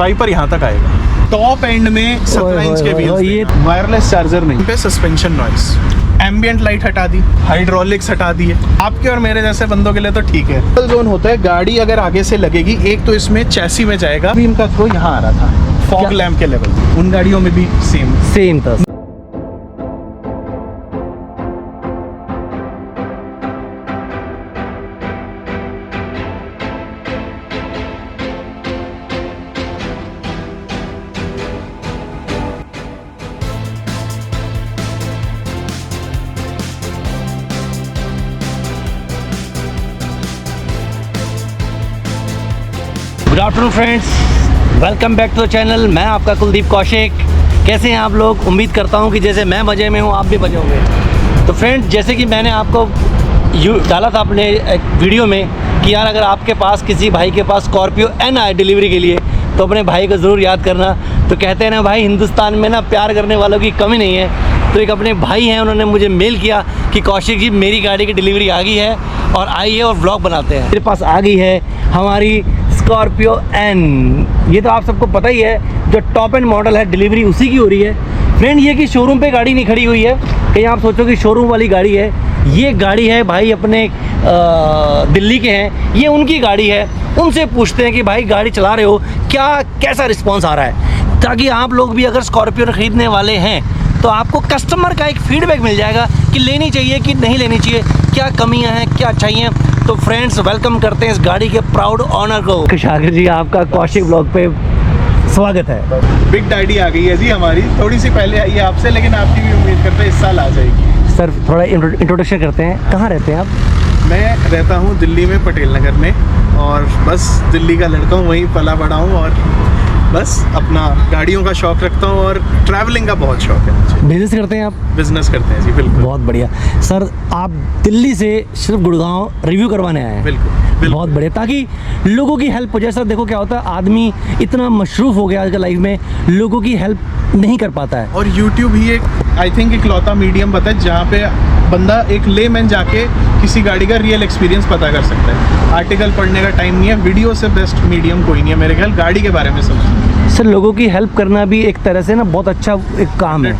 Wiper यहाँ तक आएगा। टॉप एंड में 17 इंच के व्हील्स, ये वायरलेस चार्जर नहीं पे, सस्पेंशन नॉइस, एम्बियंट लाइट हटा दी, हाइड्रोलिक्स हटा दिए। आपके और मेरे जैसे बंदों के लिए तो ठीक है। जोन होता है, गाड़ी अगर आगे से लगेगी, एक तो इसमें चैसी में जाएगा, बीम का थ्रो यहाँ आ रहा था फॉग लैम्प के लेवल, उन गाड़ियों में भी सेम था। Good afternoon friends, welcome back to the channel. मैं आपका कुलदीप कौशिक। कैसे हैं आप लोग? उम्मीद करता हूं कि जैसे मैं मज़े में हूं आप भी मज़े होंगे। तो फ्रेंड्स, जैसे कि मैंने आपको डाला था अपने एक वीडियो में कि यार अगर आपके पास किसी भाई के पास स्कॉर्पियो एन आए डिलीवरी के लिए तो अपने भाई को ज़रूर याद करना। तो कहते हैं ना भाई, हिंदुस्तान में ना प्यार करने वालों की कमी नहीं है। तो एक अपने भाई हैं, उन्होंने मुझे मेल किया कि कौशिक जी मेरी गाड़ी की डिलीवरी आ गई है और आइए और व्लॉग बनाते हैं। मेरे पास आ गई है हमारी स्कॉर्पियो एन। ये तो आप सबको पता ही है, जो टॉप एंड मॉडल है, डिलीवरी उसी की हो रही है। फ्रेंड, ये कि शोरूम पे गाड़ी नहीं खड़ी हुई है, कहीं आप सोचो कि शोरूम वाली गाड़ी है। ये गाड़ी है भाई अपने दिल्ली के हैं, ये उनकी गाड़ी है। उनसे पूछते हैं कि भाई गाड़ी चला रहे हो, कैसा रिस्पॉन्स आ रहा है, ताकि आप लोग भी अगर स्कॉर्पियो खरीदने वाले हैं तो आपको कस्टमर का एक फीडबैक मिल जाएगा कि लेनी चाहिए कि नहीं लेनी चाहिए, क्या कमियां हैं, क्या चाहिए। तो फ्रेंड्स, वेलकम करते हैं इस गाड़ी के प्राउड ऑनर को। शाकिर जी, आपका कौशिक ब्लॉग पे स्वागत है। बिग डैडी आ गई है जी हमारी, थोड़ी सी पहले आई है आपसे, लेकिन आपकी भी उम्मीद करते हैं इस साल आ जाएगी। सर, थोड़ा इंट्रोडक्शन करते हैं। कहाँ रहते हैं आप? मैं रहता हूँ दिल्ली में, पटेल नगर में, और बस दिल्ली का लड़का हूँ, वहीं पला बड़ा हूँ, और बस अपना गाड़ियों का शौक़ रखता हूँ और ट्रैवलिंग का बहुत शौक़ है मुझे। बिजनेस करते हैं आप? बिजनेस करते हैं जी, बिल्कुल। बहुत बढ़िया। सर, आप दिल्ली से सिर्फ गुड़गांव रिव्यू करवाने आए हैं? बिल्कुल। बहुत बढ़िया, ताकि लोगों की हेल्प हो जाए। सर देखो क्या होता है, आदमी इतना मशरूफ़ हो गया आजकल लाइफ में, लोगों की हेल्प नहीं कर पाता है। और यूट्यूब ही एक, आई थिंक, इकलौता मीडियम पता है जहाँ पे बंदा, एक लेमैन जाके किसी गाड़ी का रियल एक्सपीरियंस पता कर सकता है। आर्टिकल पढ़ने का टाइम नहीं है, वीडियो से बेस्ट मीडियम कोई नहीं है मेरे ख्याल गाड़ी के बारे में समझ। सर, लोगों की हेल्प करना भी एक तरह से ना बहुत अच्छा एक काम है।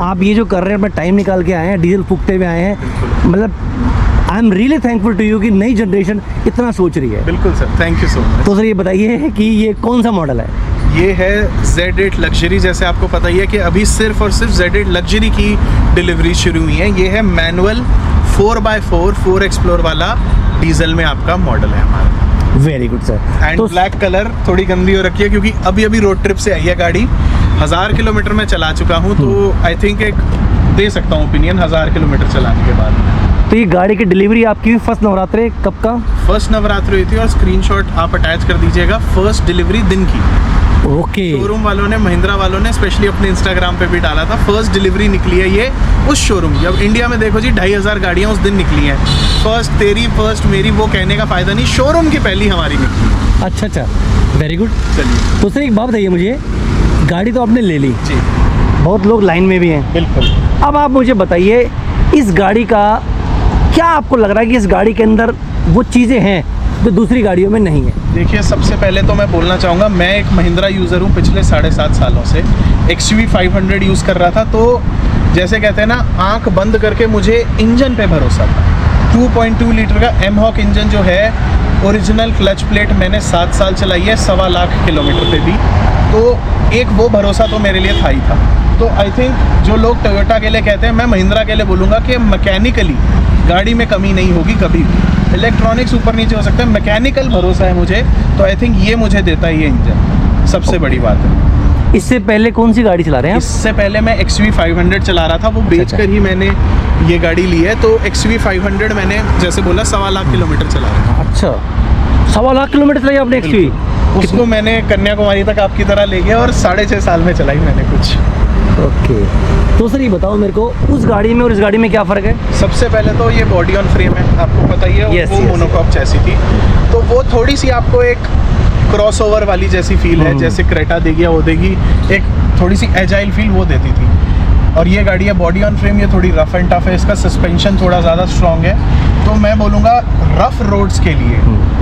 आप ये जो कर रहे हैं, अपना टाइम निकाल के आए हैं, डीजल फूकते हुए आए हैं, मतलब I am really thankful to you कि नई जनरेशन इतना सोच रही है। बिल्कुल sir, thank you so much. तो सर ये बताइए कि ये कौन सा मॉडल है? ये है Z8 लग्जरी। जैसे आपको पता ही है कि अभी सिर्फ और सिर्फ Z8 लग्जरी की डिलीवरी शुरू हुई है। ये है मैनुअल 4x4 4 एक्सप्लोर वाला डीजल में आपका मॉडल है हमारा। Very good sir. एंड तो ब्लैक कलर थोड़ी गंदी हो रखी है क्योंकि अभी रोड ट्रिप से आई है गाड़ी। 1000 किलोमीटर में चला चुका हूँ, तो आई थिंक एक दे सकता हूँ ओपिनियन 1000 किलोमीटर चलाने के बाद। तो ये गाड़ी की डिलीवरी आपकी फर्स्ट नवरात्रि कब का? फर्स्ट नवरात्रि हुई थी, और स्क्रीनशॉट आप अटैच कर दीजिएगा फर्स्ट डिलीवरी दिन की। ओके। शोरूम वालों ने, महिंद्रा वालों ने स्पेशली अपने इंस्टाग्राम पे भी डाला था, फर्स्ट डिलीवरी निकली है ये उस शोरूम की। अब इंडिया में देखो जी 2500 गाड़ियाँ उस दिन निकली हैं। फर्स्ट तेरी, फर्स्ट मेरी, वो कहने का फ़ायदा नहीं, शोरूम की पहली हमारी निकली। अच्छा, वेरी गुड। चलिए, तो सर एक बात बताइए मुझे, गाड़ी तो आपने ले ली जी, बहुत लोग लाइन में भी हैं। बिल्कुल। अब आप मुझे बताइए, इस गाड़ी का क्या आपको लग रहा है कि इस गाड़ी के अंदर वो चीज़ें हैं जो दूसरी गाड़ियों में नहीं है? देखिए, सबसे पहले तो मैं बोलना चाहूँगा, मैं एक महिंद्रा यूज़र हूँ पिछले 7.5 सालों से। XUV 500 यूज़ कर रहा था, तो जैसे कहते हैं ना, आंख बंद करके मुझे इंजन पे भरोसा था। 2.2 लीटर का एमहॉक इंजन जो है, ओरिजिनल क्लच प्लेट, मैंने 7 साल चलाई है 1.25 लाख किलोमीटर पे भी, तो एक वो भरोसा तो मेरे लिए था ही था। तो आई थिंक जो लोग टोयोटा के लिए कहते हैं, मैं महिंद्रा के लिए बोलूँगा कि मैकेनिकली गाड़ी में कमी नहीं होगी कभी भी। इलेक्ट्रॉनिक्स ऊपर नीचे हो सकता है, मैकेनिकल भरोसा है मुझे, तो आई थिंक ये मुझे देता है ये इंजन, सबसे बड़ी बात है। इससे पहले कौन सी गाड़ी चला रहे हैं आप? इससे पहले मैं XUV 500 चला रहा था, वो बेचकर ही मैंने ये गाड़ी ली है। तो XUV 500 मैंने, जैसे बोला, 1.25 लाख किलोमीटर चला रहा था। अच्छा, 1.25 लाख किलोमीटर चलाई आपने XUV? उसको मैंने कन्याकुमारी तक आपकी तरह ले गया और 6.5 साल में चलाई मैंने कुछ। ओके। तो सर ये बताओ मेरे को, उस गाड़ी में और इस गाड़ी में क्या फ़र्क है? सबसे पहले तो ये बॉडी ऑन फ्रेम है, आपको पता ही है। वो मोनोकॉक चैसी थी, तो वो थोड़ी सी आपको एक क्रॉसओवर वाली जैसी फील है, जैसे क्रेटा देगी या वो देगी, एक थोड़ी सी एजाइल फील वो देती थी। और ये गाड़ी है बॉडी ऑन फ्रेम, ये थोड़ी रफ एंड टफ है, इसका सस्पेंशन थोड़ा ज़्यादा स्ट्रॉन्ग है। तो मैं बोलूँगा रफ रोड्स के लिए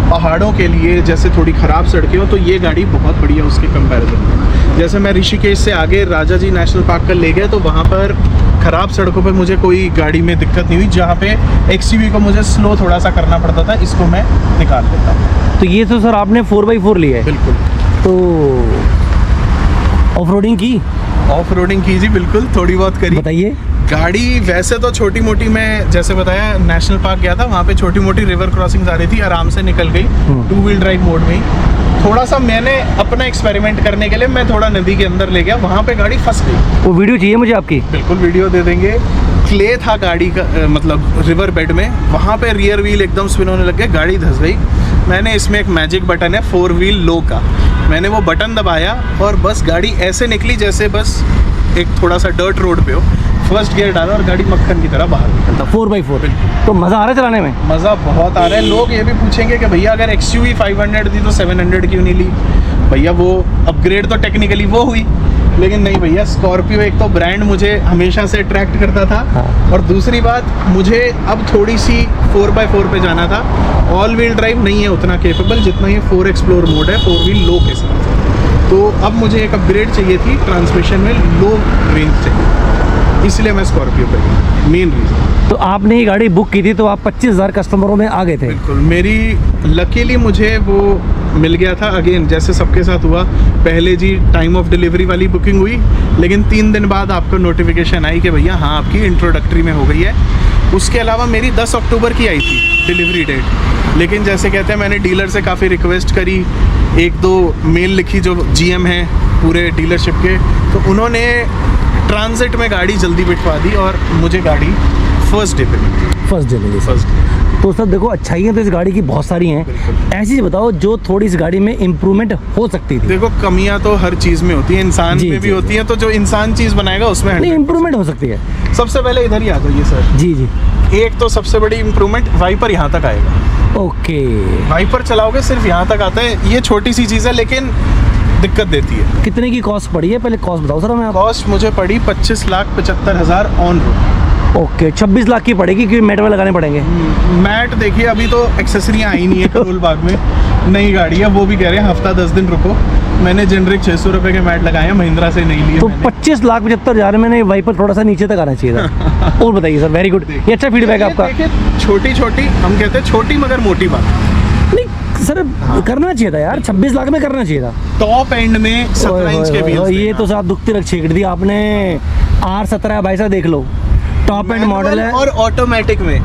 पहाड़ों के लिए, जैसे थोड़ी ख़राब सड़कें हो, तो ये गाड़ी बहुत बढ़िया उसके कंपैरिजन में। जैसे मैं ऋषिकेश से आगे राजा जी नेशनल पार्क कर ले गया, तो वहाँ पर ख़राब सड़कों पे मुझे कोई गाड़ी में दिक्कत नहीं हुई। जहाँ पे XUV को मुझे स्लो थोड़ा सा करना पड़ता था, इसको मैं निकाल लेता हूँ। तो ये तो सर आपने 4x4 लिया है। बिल्कुल। तो ऑफ रोडिंग की? ऑफ रोडिंग की जी बिल्कुल, थोड़ी बहुत करी। बताइए। गाड़ी वैसे तो छोटी मोटी, मैं जैसे बताया नेशनल पार्क गया था, वहाँ पे छोटी मोटी रिवर क्रॉसिंग आ रही थी, आराम से निकल गई 2 व्हील ड्राइव मोड में ही। थोड़ा सा मैंने अपना एक्सपेरिमेंट करने के लिए मैं थोड़ा नदी के अंदर ले गया, वहाँ पे गाड़ी फंस गई। वो वीडियो चाहिए मुझे आपकी? बिल्कुल वीडियो दे देंगे। क्ले था गाड़ी का, मतलब रिवर बेड में, वहाँ पे रियर व्हील एकदम स्पिन होने लग गया, गाड़ी धंस गई। मैंने इसमें एक मैजिक बटन है 4 व्हील लो का, मैंने वो बटन दबाया और बस गाड़ी ऐसे निकली जैसे बस एक थोड़ा सा डर्ट रोड पे हो। फर्स्ट गियर डाला और गाड़ी मक्खन की तरह बाहर निकलता। 4x4। तो मज़ा आ रहा है चलाने में? मज़ा बहुत आ रहा है। लोग ये भी पूछेंगे कि भैया अगर XUV 500 थी तो 700 क्यों नहीं ली? भैया वो अपग्रेड तो टेक्निकली वो हुई, लेकिन नहीं भैया, स्कॉर्पियो एक तो ब्रांड मुझे हमेशा से अट्रैक्ट करता था। हाँ। और दूसरी बात, मुझे अब थोड़ी सी 4x4 पे जाना था। ऑल व्हील ड्राइव नहीं है उतना केपेबल जितना ये 4 एक्सप्लोर मोड है 4 व्हील लो के साथ। तो अब मुझे एक अपग्रेड चाहिए थी, ट्रांसमिशन में लो रेंज चाहिए, इसलिए मैं स्कॉर्पियो पे गया, मेन रीज़न। तो आपने ये गाड़ी बुक की थी तो आप 25,000 कस्टमरों में आ गए थे? बिल्कुल। मेरी लकीली मुझे वो मिल गया था। अगेन जैसे सबके साथ हुआ, पहले जी टाइम ऑफ डिलीवरी वाली बुकिंग हुई, लेकिन 3 दिन बाद आपको नोटिफिकेशन आई कि भैया हाँ आपकी इंट्रोडक्टरी में हो गई है। उसके अलावा मेरी 10 अक्टूबर की आई थी डिलीवरी डेट, लेकिन जैसे कहते हैं मैंने डीलर से काफ़ी रिक्वेस्ट करी, 1-2 मेल लिखी जो GM हैं पूरे डीलरशिप के, तो उन्होंने ट्रांजिट में गाड़ी जल्दी बिठवा दी और मुझे गाड़ी फर्स्ट डे पे मिली। फर्स्ट डे मिली। First day. तो सर देखो, अच्छाइयाँ तो इस गाड़ी की बहुत सारी हैं, ऐसी चीज़ बताओ जो थोड़ी इस गाड़ी में इम्प्रूवमेंट हो सकती थी। देखो कमियां तो हर चीज़ में होती है, इंसान जी, में भी जी, होती है, तो जो इंसान चीज़ बनाएगा उसमें नहीं, 100%। इम्प्रूवमेंट हो सकती है। सबसे पहले इधर ही आ जाइए सर। जी जी। एक तो सबसे बड़ी इम्प्रूवमेंट, वाइपर यहाँ तक आएगा। ओके। वाइपर चलाओगे सिर्फ यहाँ तक आता है, ये छोटी सी चीज़ है लेकिन दिक्कत देती है। कितने की कॉस्ट पड़ी है, पहले कॉस्ट बताओ सर हमें आप। कॉस्ट मुझे पड़ी 25,75,000 ऑन रोड। ओके, 26 लाख की पड़ेगी क्योंकि मैट वाले लगाने पड़ेंगे। मैट देखिए अभी तो एक्सेसरियाँ आई नहीं है करोल बाग में, नई गाड़ी है, वो भी कह रहे हैं हफ्ता 10 दिन रुको। मैंने जेनरिक 600 रुपये के मैट लगाए हैं, महिंद्रा से नहीं लिए तो मैंने। 25,75,000 में नहीं, वाइपर थोड़ा सा नीचे तक आना चाहिए था। और बताइए सर, वेरी गुड, ये अच्छा फीडबैक है आपका। देखिए छोटी छोटी, हम कहते हैं छोटी मगर मोटी बात। नहीं सर, करना चाहिए था यार, 26 लाख में करना चाहिए था। टॉप एंड में 17 इंच के व्हील्स। ये तो साहब दुखती रख छेड़ दी आपने। R17 भाई साहब देख लो, टॉप एंड मॉडल है और ऑटोमेटिक में।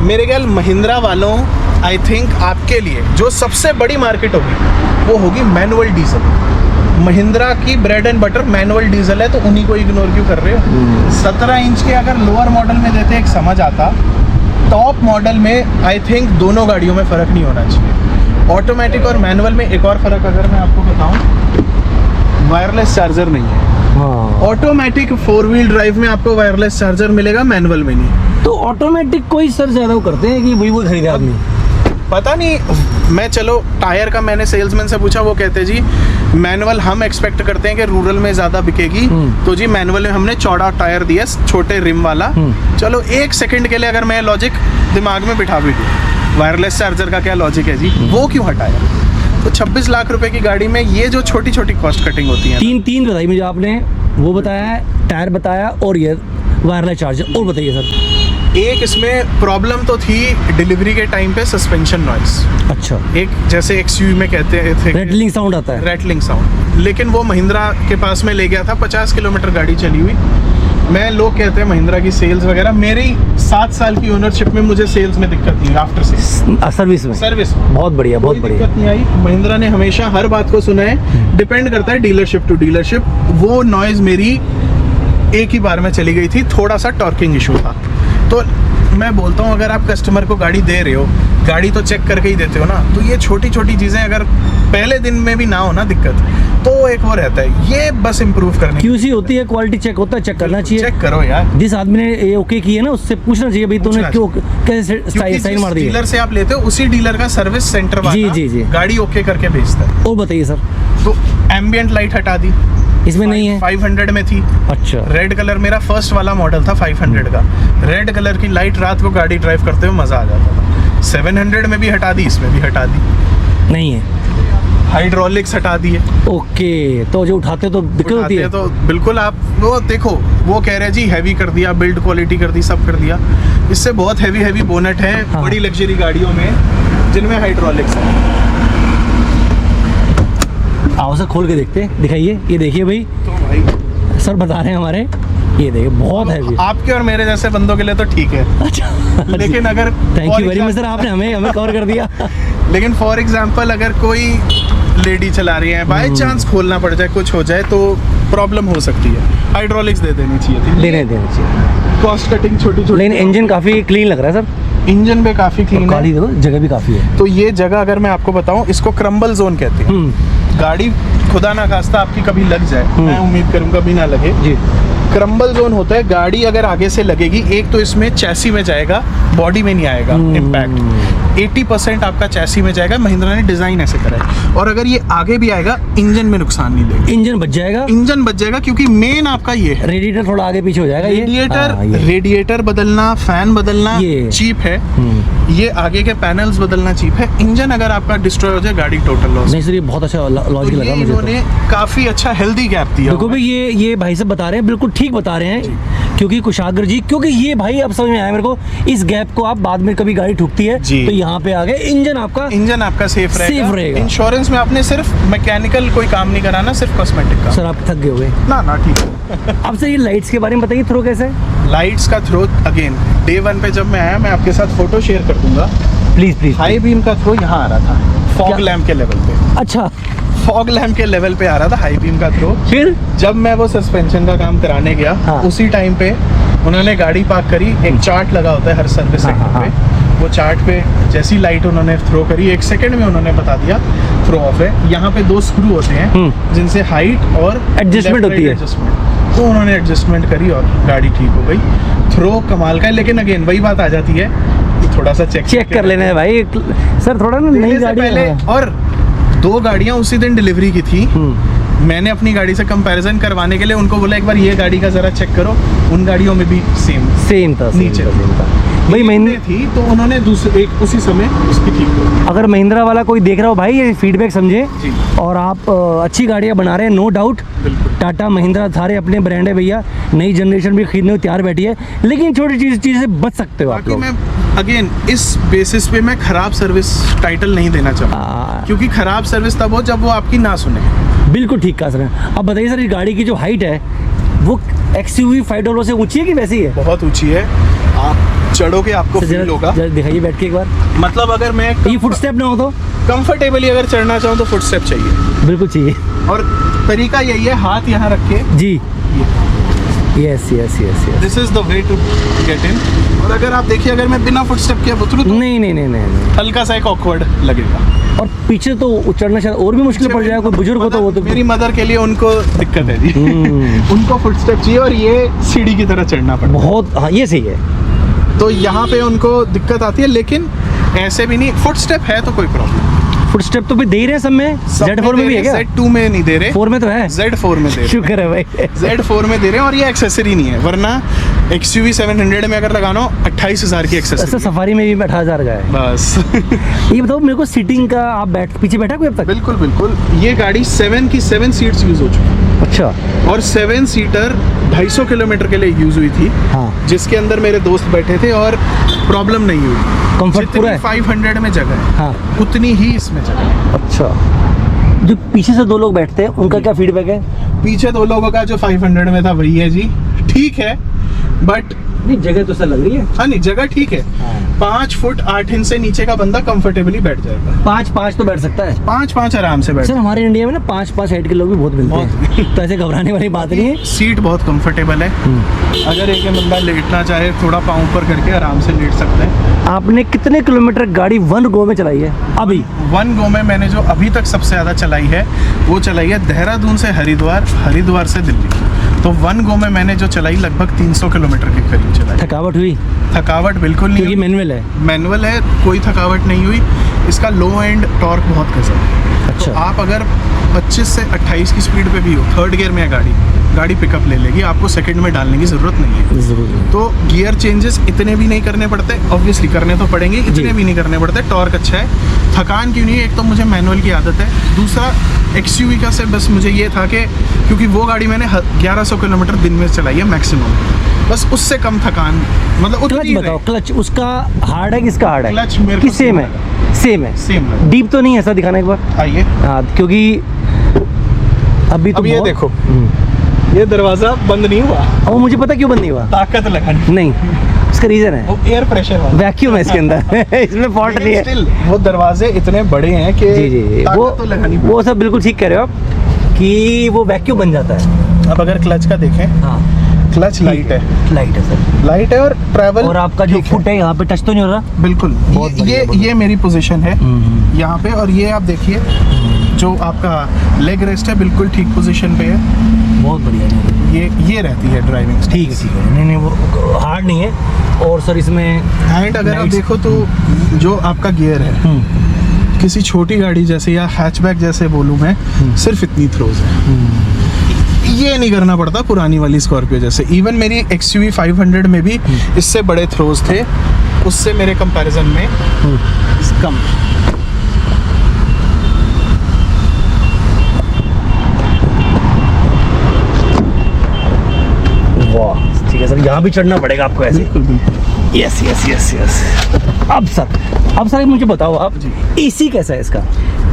मेरे ख्याल महिंद्रा वालों, आई थिंक आपके लिए जो सबसे बड़ी मार्केट होगी वो होगी मैनुअल डीजल। महिंद्रा की bread and butter manual diesel है, तो उन्हीं को इग्नोर क्यों कर रहे हो? 17 इंच के अगर लोअर मॉडल में देते एक समझ आता, टॉप मॉडल में आई थिंक दोनों गाड़ियों में फ़र्क नहीं होना चाहिए। ऑटोमेटिक और मैनुअल में एक और फ़र्क अगर मैं आपको बताऊं, वायरलेस चार्जर नहीं है। हाँ। ऑटोमेटिक 4 व्हील ड्राइव में आपको वायरलेस चार्जर मिलेगा, मैनुअल में नहीं। तो ऑटोमेटिक कोई सर ज़्यादा वो करते हैं कि वो खरीदे आदमी? पता नहीं, मैं चलो टायर का मैंने सेल्समैन से पूछा, वो कहते जी मैनुअल हम एक्सपेक्ट करते हैं कि रूरल में ज़्यादा बिकेगी, तो जी मैनुअल में हमने चौड़ा टायर दिया, छोटे रिम वाला। चलो 1 सेकंड के लिए अगर मैं लॉजिक दिमाग में बिठा भी दूँ, वायरलेस चार्जर का क्या लॉजिक है जी, वो क्यों हटाया? तो 26 लाख रुपए की गाड़ी में ये जो छोटी छोटी कॉस्ट कटिंग होती है। तीन बताई मुझे आपने, वो बताया, टायर बताया और ये वायरलेस चार्जर। और बताइए सर। एक इसमें प्रॉब्लम तो थी डिलीवरी के टाइम पे, सस्पेंशन नॉइस। अच्छा। एक जैसे XUV में कहते थे रैटलिंग साउंड आता है। रैटलिंग साउंड, लेकिन वो महिंद्रा के पास में ले गया था, 50 किलोमीटर गाड़ी चली हुई। मैं, लोग कहते हैं महिंद्रा की सेल्स वगैरह, मेरी 7 साल की ओनरशिप में मुझे सेल्स में दिक्कत नहीं, आफ्टर सेल्स सर्विस में बहुत बढ़िया, बहुत बढ़िया दिक्कत नहीं आई। महिंद्रा ने हमेशा हर बात को सुना है, डिपेंड करता है डीलरशिप टू डीलरशिप। वो नॉइज़ मेरी एक ही बार में चली गई थी, थोड़ा सा टॉर्किंग इशू था। तो मैं बोलता हूँ अगर आप कस्टमर को गाड़ी दे रहे हो, गाड़ी तो चेक करके ही देते हो ना, तो ये छोटी छोटी चीज़ें अगर पहले दिन में भी ना हो ना दिक्कत, तो एक वो रहता है, ये बस इम्प्रूव करने QC होती है, क्वालिटी चेक होता है, चेक करना चाहिए। चेक करो यार, जिस आदमी ने ये ओके की है ना, उससे पूछना चाहिए भाई तूने क्यों, कैसे साइन मार दी। डीलर से आप लेते हो, उसी डीलर का सर्विस सेंटर वाला जी गाड़ी ओके करके भेजता है। और बताइए सर। तो एम्बियंट लाइट हटा दी, इसमें नहीं है। 500 में थी। अच्छा। रेड कलर मेरा फर्स्ट वाला मॉडल था 500 का, रेड कलर की लाइट रात को गाड़ी ड्राइव करते हुए मज़ा आ जाता था। 700 में भी हटा दी, इसमें भी हटा दी। नहीं है। हाइड्रोलिक्स हटा दिए, ओके, तो जो उठाते तो दिक्कत होती उठाते है। हैं तो बिल्कुल आप वो देखो, वो कह रहे जी हैवी कर दिया, बिल्ड क्वालिटी कर दी, सब कर दिया। इससे बहुत हैवी बोनेट है हाँ। बड़ी लग्जरी गाड़ियों में जिनमें हाइड्रोलिक्स है। आओ सर खोल के देखते हैं, दिखाइए। ये देखिए भाई, तो भाई सर बता रहे हैं हमारे, ये देखिए बहुत हैवी। आपके और मेरे जैसे बंदों के लिए तो ठीक है, अच्छा, लेकिन अगर thank you very much sir, आपने हमें कवर कर दिया। लेकिन फॉर एग्जांपल अगर कोई लेडी चला रही है, बाय चांस खोलना पड़ जाए, कुछ हो जाए, तो प्रॉब्लम हो सकती है। हाइड्रोलिक्स दे देनी चाहिए थी, देने चाहिए। कॉस्ट कटिंग छोटी छोटी। लेकिन इंजन काफ़ी क्लीन लग रहा है सर, इंजन पे काफी क्लीन खाली है। देखो, जगह भी काफ़ी है। तो ये जगह अगर मैं आपको बताऊं, इसको क्रम्बल जोन कहते हैं। गाड़ी खुदा ना खास्ता आपकी कभी लग जाए, मैं उम्मीद करूंगा कभी ना लगे जी। क्रम्बल जोन होता है, गाड़ी अगर आगे से लगेगी, एक तो इसमें चैसी में जाएगा, बॉडी में नहीं आएगा इम्पैक्ट। 80% आपका चैसी में जाएगा, महिंद्रा ने डिजाइन ऐसे करा है। और अगर ये आगे भी आएगा, इंजन में नुकसान नहीं देगा, इंजन बच जाएगा, इंजन बच जाएगा, क्योंकि मेन आपका ये है। रेडिएटर थोड़ा आगे पीछे हो जाएगा। रेडिएटर रेडिएटर बदलना, फैन बदलना ये चीप है, ये आगे के पैनल्स बदलना चीप है। इंजन अगर आपका डिस्ट्रॉय हो जाए, गाड़ी टोटल लॉस। नहीं सर, ये बहुत अच्छा लॉजिक तो लगा ये मुझे। इन्होंने काफी अच्छा हेल्दी गैप दिया देखो हुआ भाई, है। ये भाई साहब बता रहे हैं, बिल्कुल ठीक बता रहे हैं, क्योंकि कुशागर जी, क्योंकि ये भाई अब समझ में आया मेरे को, इस गैप को आप बाद में कभी गाड़ी ठुकती है जी। तो यहाँ पे आ गए, इंजन आपका सेफ सेफ रहेगा। इंश्योरेंस में आपने सिर्फ मैकेनिकल कोई काम नहीं कराना, सिर्फ कॉस्मेटिक का। सर आप थक गए हुए। ना ठीक है। अब सर ये लाइट्स के बारे में बताइए, थ्रो कैसे है? लाइट्स का थ्रो अगेन डे 1 पे जब मैं आया, मैं आपके साथ फोटो शेयर कर दूंगा। प्लीज। हाई बीम का थ्रो यहाँ आ रहा था, फॉग लैम्प के लेवल पे। अच्छा, फॉग लैम्प के लेवल पे आ रहा था हाई बीम का थ्रो। फिर जब मैं वो सस्पेंशन का काम कराने गया, हाँ। उसी टाइम पे उन्होंने गाड़ी पार्क करी। एक चार्ट लगा होता है हर सर्विस हाँ, सेंटर हाँ, पे, वो चार्ट पे जैसी लाइट उन्होंने थ्रो करी, 1 सेकंड में उन्होंने बता दिया थ्रो ऑफ है। यहाँ पे 2 स्क्रू होते हैं जिनसे हाइट और एडजस्टमेंट होती है। एडजस्टमेंट, तो उन्होंने एडजस्टमेंट करी और गाड़ी ठीक हो गई। थ्रो कमाल का है, लेकिन अगेन वही बात आ जाती है कि थोड़ा सा चेक कर लेना है भाई सर, थोड़ा ना नई गाड़ी पहले। है। और 2 गाड़ियाँ उसी दिन डिलीवरी की थी। मैंने अपनी गाड़ी से कंपैरिजन करवाने के लिए उनको बोला एक बार ये गाड़ी का जरा चेक करो। उन गाड़ियों में भी सेम था, नीचे भाई एक महिंद्रा में थी, तो उन्होंने दूसरे एक उसी समय उसकी ठीक हो। अगर महिंद्रा वाला कोई देख रहा हो भाई, ये फीडबैक समझे, जी। और आप अच्छी गाड़ियाँ बना रहे हैं, नो डाउट। बिल्कुल। टाटा महिंद्रा सारे अपने ब्रांड है भैया, नई जनरेशन भी खरीदने को तैयार बैठी है, लेकिन छोटी चीज़ से बच सकते हो आप बाकी लोग। मैं अगेन इस बेसिस पे मैं खराब सर्विस टाइटल नहीं देना चाहूँगा, क्योंकि खराब सर्विस तब हो जब वो आपकी ना सुने। बिल्कुल ठीक कहा सर। अब बताइए सर, इस गाड़ी की जो हाइट है वो XUV 500 से ऊंची है कि वैसी है? बहुत ऊंची है, आप चढ़ोगे आपको फील होगा। जरा दिखाइए बैठ के एक बार। मतलब अगर मैं ये फुटस्टेप ना हो तो कंफर्टेबली अगर चढ़ना चाहूँ तो फुटस्टेप चाहिए, बिल्कुल चाहिए। और तरीका यही है, हाथ यहाँ रख के जी, yes. This is the way to get in. और अगर आप देखिए, अगर मैं बिना फुटस्टेप के उतरूँ तो नहीं, हल्का सा एक ऑकवर्ड लगेगा। और पीछे तो चढ़ना शायद और भी मुश्किल पड़ जाएगा, कोई बुजुर्ग हो तो वो तो। मेरी मदर के लिए उनको दिक्कत है जी। उनको फुटस्टेप चाहिए और ये सीढ़ी की तरह चढ़ना पड़ता है, बहुत, हाँ ये सही है। तो यहाँ पे उनको दिक्कत आती है। लेकिन ऐसे भी नहीं, फुटस्टेप है तो कोई प्रॉब्लम। फुटस्टेप तो भी दे ही रहे हैं सब में, Z4 में भी है क्या? Z2 में नहीं दे रहे, 4 में तो है, Z4 में दे रहे। शुक्र है भाई। Z4 में दे रहे हैं, और ये एक्सेसरी नहीं है, वरना XUV 700 में अगर लगाना हो 28,000 की ऐसा एक्सेसरी। सफारी में भी 18,000 का है बस। ये बताओ मेरे को, सीटिंग का आप पीछे बैठा कोई अब तक? बिल्कुल। ये गाड़ी 7 की 7 सीट्स यूज हो चुकी है, अच्छा, और 7 सीटर 250 किलोमीटर के लिए यूज हुई थी, हाँ। जिसके अंदर मेरे दोस्त बैठे थे और प्रॉब्लम नहीं हुई। कंफर्ट पूरा है? 500 में जगह है, हाँ। उतनी ही इसमें जगह है। अच्छा, जो पीछे से 2 लोग बैठते हैं उनका क्या फीडबैक है? पीछे 2 लोगों का जो 500 में था वही है जी, ठीक है, बट नहीं जगह तो सर लग रही है। हाँ नहीं, जगह ठीक है। 5 फुट 8 इंच से नीचे का बंदा कंफर्टेबली बैठ जाएगा। 5 तो बैठ सकता है। 5 आराम से बैठ। सर हमारे इंडिया में ना 5 हाइट के लोग भी बहुत मिलते हैं, तो ऐसे घबराने वाली बात नहीं है। सीट बहुत कंफर्टेबल है, अगर एक बंदा लेटना चाहे थोड़ा पाँव ऊपर करके आराम से लेट सकते हैं। आपने कितने किलोमीटर गाड़ी 1 गो में चलाई है अभी? 1 गो में मैंने जो अभी तक सबसे ज़्यादा चलाई है वो चलाई है देहरादून से हरिद्वार, हरिद्वार से दिल्ली। तो 1 गो में मैंने जो चलाई लगभग 300 किलोमीटर के करीब चलाई। थकावट हुई? थकावट बिल्कुल नहीं क्योंकि हुई। मैनुअल है। मैनुअल है, कोई थकावट नहीं हुई। इसका लो एंड टॉर्क बहुत गजब है। अच्छा। तो आप अगर 25 से 28 की स्पीड पे भी हो, थर्ड गियर में है गाड़ी पिकअप ले लेगी, आपको सेकंड में डालने की ज़रूरत नहीं है। ज़रूर। तो गियर चेंजेस इतने भी नहीं करने पड़ते, ऑब्वियसली करने तो पड़ेंगे, इतने भी नहीं करने पड़ते। टॉर्क अच्छा है, थकान क्यों नहीं है? एक तो मुझे मैनुअल की आदत है, दूसरा XUV का से बस मुझे ये था कि क्योंकि वो गाड़ी मैंने 1100 किलोमीटर दिन में चलाई है मैक्सिमम, बस उससे कम थकान, मतलब क्लच उतनी बताओ, क्लच उसका हार्ड है किसका हार्ड है? क्लच मेरे कि को सेम है? सेम है। सेम है। डीप तो नहीं है, ऐसा दिखाना एक बार। आइए, हाँ, क्योंकि अभी तो अब ये बहुत- देखो, ये दरवाज़ा बंद नहीं हुआ, वो मुझे पता क्यों बंद नहीं हुआ। ताकत लगानी, नहीं, इसका रीज़न है वो एयर प्रेशर वाला वैक्यूम है इसके अंदर इसमें फॉल्ट नहीं है। Still, वो दरवाजे इतने बड़े हैं कि जी जी, ताकत वो तो लगानी वो सब बिल्कुल ठीक कह रहे हो आप कि वो वैक्यूम बन जाता है। पड़ेगी। अब अगर क्लच का देखें, हाँ, क्लच लाइट है, लाइट है सर। लाइट है और ट्रैवल, और आपका जो फुट है यहाँ पे टच तो नहीं हो रहा? बिल्कुल बहुत बढ़िया, ये बहुत ये मेरी पोजीशन है यहाँ पे, और ये आप देखिए जो आपका लेग रेस्ट है बिल्कुल ठीक पोजीशन पे है, बहुत बढ़िया है। ये रहती है ड्राइविंग। ठीक है, नहीं वो हार्ड नहीं है। और सर इसमें एंड अगर आप Lights- देखो तो जो आपका गियर है, किसी छोटी गाड़ी जैसे या हैचबैक जैसे बोलूँ मैं, सिर्फ इतनी थ्रोज है, ये नहीं करना पड़ता पुरानी वाली स्कॉर्पियो जैसे। इवन मेरी XUV 500 में भी इससे बड़े थ्रोज थे, उससे मेरे कंपैरिजन में कम। वाह, ठीक है सर, यहाँ भी चढ़ना पड़ेगा आपको ऐसे। बिल्कुल बिल्कुल। Yes yes yes yes. अब सर मुझे बताओ आप, एसी कैसा है इसका?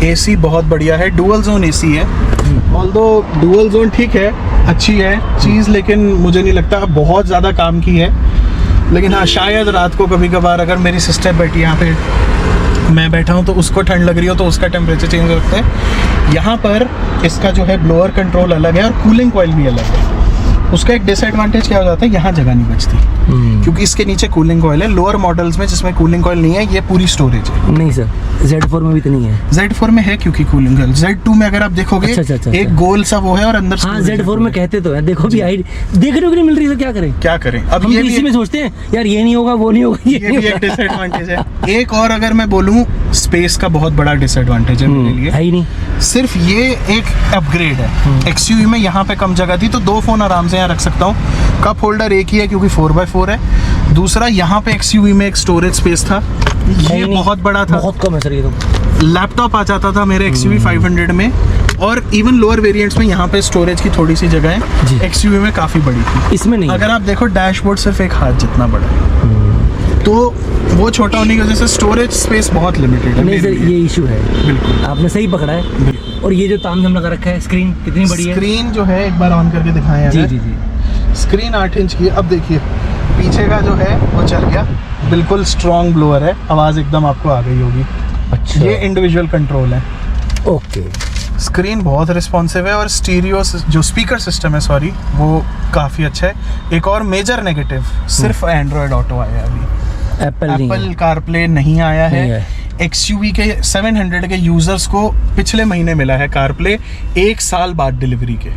AC बहुत बढ़िया है, डुअल जोन AC है। ऑल्दो डुअल जोन ठीक है, अच्छी है चीज़, लेकिन मुझे नहीं लगता बहुत ज़्यादा काम की है। लेकिन हाँ, शायद रात को कभी कभार अगर मेरी सिस्टर बैठी यहाँ पे, मैं बैठा हूँ, तो उसको ठंड लग रही हो तो उसका टेम्परेचर चेंज हो सकता है। यहाँ पर इसका जो है ब्लोअर कंट्रोल अलग है और कूलिंग कॉइल भी अलग है। उसका एक डिसएडवांटेज क्या हो जाता है, यहाँ जगह नहीं बचती, क्योंकि इसके नीचे कूलिंग कॉइल है। लोअर मॉडल्स में जिसमें कूलिंग कॉइल नहीं है, ये पूरी स्टोरेज है। नहीं सर, Z4 में भी तो नहीं है। Z4 में है क्योंकि कूलिंग कॉइल। Z2 में अगर आप देखोगे, अच्छा, एक गोल सा वो है और अंदर हाँ, storage Z4 है। में कहते तो है, देखो भी आई देखने को नहीं मिल रही, तो क्या करें? क्या करें अब? हम ये तो इसी में भी सोचते हैं यार, ये नहीं होगा, वो नहीं होगा, ये भी एक डिसएडवांटेज है। एक और अगर मैं बोलूँ, स्पेस का बहुत बड़ा डिसएडवांटेज है मेरे लिए। है ही नहीं। सिर्फ ये एक अपग्रेड है। XUV में यहाँ पे कम जगह थी, तो 2 फोन आराम से यहाँ रख सकता हूँ। कप होल्डर एक ही है क्योंकि 4x4 है। दूसरा, यहाँ पे XUV में एक स्टोरेज स्पेस था, ये बहुत बड़ा था, बहुत कम है सर ये तो। लैपटॉप आ जाता था मेरे XUV 500 में, और इवन लोअर वेरिएंट्स में यहाँ पे स्टोरेज की थोड़ी सी जगह जी। है, XUV में काफ़ी बड़ी थी। इसमें नहीं। अगर आप देखो, डैशबोर्ड सिर्फ एक हाथ जितना बड़ा है, तो वो छोटा होने की वजह से स्टोरेज स्पेस बहुत लिमिटेड है। नहीं सर, ये इशू है, बिल्कुल आपने सही पकड़ा है। और ये जो तामझाम लगा रखा है, स्क्रीन कितनी बड़ी है? स्क्रीन जो है, एक बार ऑन करके दिखाएं जी अगर। जी जी। स्क्रीन 8 इंच की है। अब देखिए, पीछे का जो है वो चल गया, बिल्कुल स्ट्रॉन्ग ब्लोअर है, आवाज़ एकदम आपको आ गई होगी। अच्छा, ये इंडिविजुअल कंट्रोल है। ओके। स्क्रीन बहुत रिस्पॉन्सिव है, और स्टीरियो जो स्पीकर सिस्टम है, सॉरी, वो काफ़ी अच्छा है। एक और मेजर नेगेटिव, सिर्फ एंड्रॉयड ऑटो आया है अभी, एप्पल नहीं एप्पल है। कारप्ले नहीं आया नहीं है। XUV के 700 के यूजर्स को पिछले महीने मिला है कारप्ले, 1 साल बाद डिलीवरी के।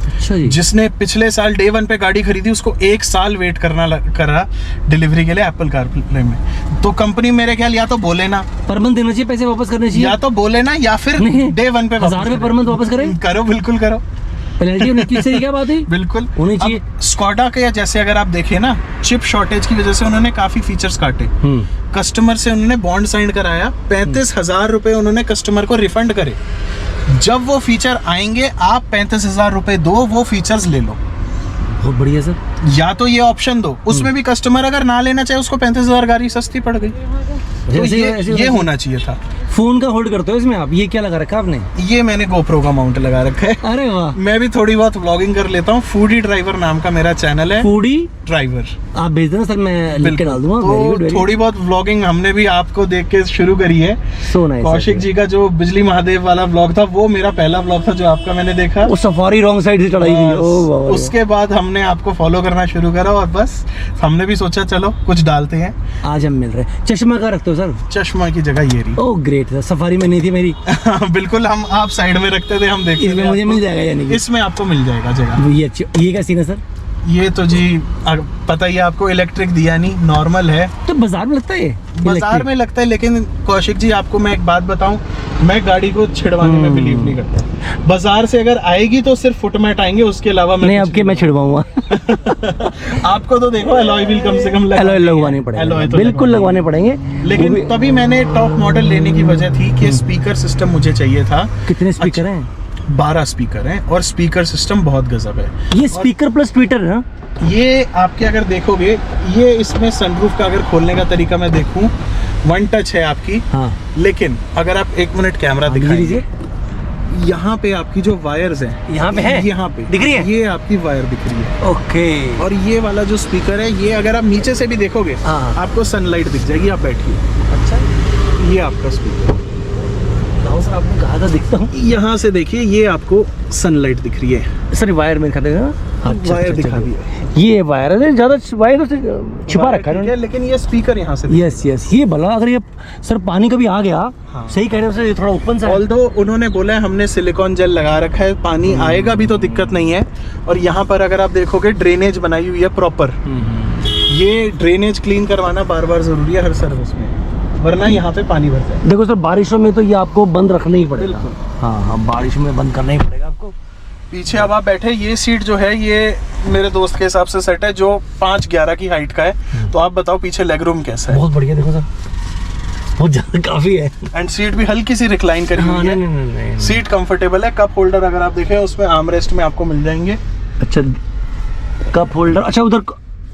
अच्छा जी। जिसने पिछले साल डे 1 पे गाड़ी खरीदी, उसको 1 साल वेट करा डिलीवरी के लिए एप्पल कारप्ले में। तो कंपनी मेरे ख्याल या तो बोले ना, पर मंथ देना चाहिए, पैसे वापस करने चाहिए। या तो बोले ना, या फिर नहीं, डे 1 पे 1000 रुपये पर मंथ वापस करें। करो, बिल्कुल करो, पेनल्टी होनी चाहिए, सही क्या बात है? बिल्कुल होनी चाहिए। स्कॉडा के जैसे अगर आप देखें ना, चिप शॉर्टेज की वजह से उन्होंने काफी फीचर्स काटे। कस्टमर से उन्होंने बॉन्ड साइन कराया, 35,000 रुपए उन्होंने कस्टमर को रिफंड करे। जब वो फीचर आएंगे, आप 35,000 रुपए दो, वो फीचर्स ले लो। बहुत बढ़िया सर। या तो ये ऑप्शन दो, उसमें भी कस्टमर अगर ना लेना चाहे, उसको 35,000 गाड़ी सस्ती पड़ गई। तो ये होना चाहिए था। फोन का होल्ड करते हो इसमें आप? ये क्या लगा रखा आपने? ये मैंने GoPro का माउंट लगा रखा है। अरे वाह। मैं भी थोड़ी बहुत व्लॉगिंग कर लेता हूँ। फूडी ड्राइवर नाम का मेरा चैनल है। फूडी ड्राइवर, आप भेज देना सर, मैं लिख के डाल दूंगा। वेरी गुड, तो थोड़ी बहुत व्लॉगिंग हमने भी आपको देख के शुरू करी है। So nice. कौशिक जी का जो बिजली महादेव वाला व्लॉग था, वो मेरा पहला व्लॉग था जो आपका मैंने देखा। वो सफारी रॉन्ग साइड से चढ़ाई थी। ओ बाबा। उसके बाद हमने आपको फॉलो करना शुरू करा, और बस हमने भी सोचा चलो कुछ डालते हैं। आज हम मिल रहे हैं। चश्मा कहाँ रखते हो सर? चश्मा की जगह ये रही। ओह ग्रेट सर, सफारी में नहीं थी मेरी। बिल्कुल, हम आप साइड में रखते थे, हम देखते थे। इसमें मुझे मिल जाएगा यानी कि? इसमें आपको मिल जाएगा जगह। ये अच्छी, ये क्या सीन है सर? ये तो जी पता ही है आपको, इलेक्ट्रिक दिया नहीं, नॉर्मल है। तो बाजार में लगता है ये? बाजार में लगता है, लेकिन कौशिक जी आपको मैं एक बात बताऊं, मैं गाड़ी को छिड़वाने में बिलीव नहीं करता। बाजार से अगर आएगी तो सिर्फ फुट मैट आएंगे, उसके अलावा नहीं, अब के मैं छिड़वाऊंगा। आपको तो देखो एलॉय व्हील कम से कम एलॉय लगवाने पड़ेंगे, तो बिल्कुल लगवाने पड़ेंगे। लेकिन तभी मैंने टॉप मॉडल लेने की वजह थी कि स्पीकर सिस्टम मुझे चाहिए था। कितने स्पीकर हैं? 12 स्पीकर हैं और स्पीकर सिस्टम बहुत गजब है। ये स्पीकर प्लस ट्विटर है ना? ये आपके अगर देखोगे, ये इसमें सनरूफ का अगर खोलने का तरीका मैं देखूं, वन टच है आपकी। हाँ। लेकिन अगर आप 1 मिनट कैमरा दिखाइए, यहाँ पे आपकी जो वायर्स हैं, यहाँ पे है, यहाँ पे दिख रही है, ये आपकी वायर दिख रही है। ओके। और ये वाला जो स्पीकर है, ये अगर आप नीचे से भी देखोगे, हाँ। आपको सनलाइट दिख जाएगी, आप बैठिए। अच्छा, ये आपका स्पीकर, सर आपने कहा था दिखता हूँ। यहाँ से देखिए, ये आपको सनलाइट दिख रही है। सर वायर में दिखा देगा, वायर दिखा दिया, ये वायर है, ज्यादा वायर तो छिपा रखा है, लेकिन ये स्पीकर यहाँ से। यस यस, ये भला अगर ये सर पानी कभी आ गया, हाँ। सही कह रहे हो सर, ये थोड़ा ओपन सा है। ऑल्दो उन्होंने बोला है हमने सिलिकॉन जेल लगा रखा है, पानी आएगा भी तो दिक्कत नहीं है। और यहाँ पर अगर आप देखोगे ड्रेनेज बनाई हुई है प्रॉपर। ये ड्रेनेज क्लीन करवाना बार बार जरूरी है हर सर्विस में, वरना यहाँ पे पानी भर जाए। देखो सर, बारिशों में तो ये आपको बंद रखना ही पड़ेगा। बिल्कुल। हाँ हाँ, बारिश में बंद करना ही पड़ेगा आपको। पीछे अब आप बैठे, ये सीट जो है ये मेरे दोस्त के हिसाब से सेट है, जो 5'11" की हाइट का है। तो आप बताओ पीछे लेग रूम कैसा है? बहुत बढ़िया, देखो सर, बहुत ज्यादा काफी है। एंड सीट भी हल्की सी रिक्लाइन करी हुई है। नहीं। सीट कंफर्टेबल है। कप होल्डर अगर आप देखें, उसमें आर्म रेस्ट में आपको मिल जाएंगे। अच्छा, कप होल्डर, अच्छा उधर